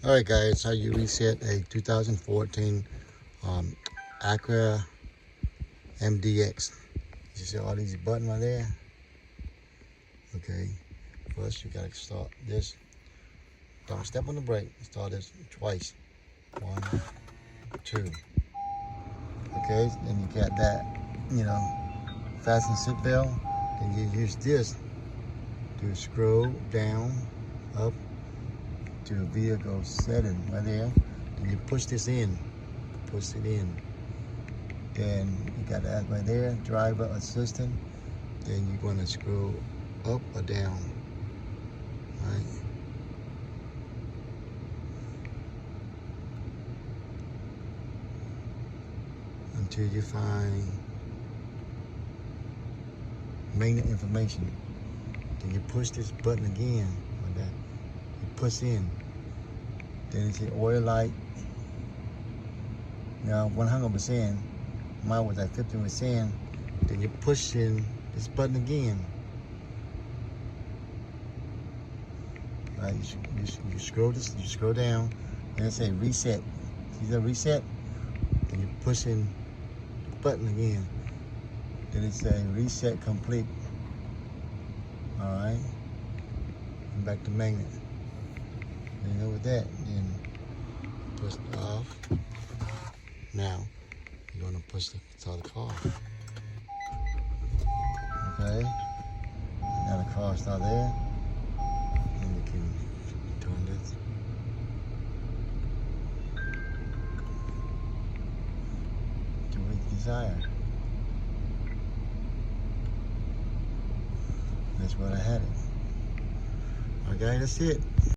All right, guys, how you reset a 2014 Acura MDX. You see all these buttons right there? Okay, first you gotta start this. Don't step on the brake. Start this twice. 1, 2. Okay, then you got that, fasten seatbelt. Then you use this to scroll down, up to the vehicle setting right there. Then you push this in, push it in. Then you got that right there, driver assistant. Then you're gonna scroll up or down, right? Until you find maintenance information. Then you push this button again, like that. You push in. Then it's the oil light. Now 100%. Mine was at 50%. Then you push in this button again. Right, you scroll this, you scroll down, and it say reset. See that reset? Then you push in the button again. Then it say reset complete. All right, and back to magnet. Then with that, then push it off. Now you're gonna push the start the car. Okay. Now the car start there, and you can turn this. To what you desire. That's what I had it. Okay, that's it.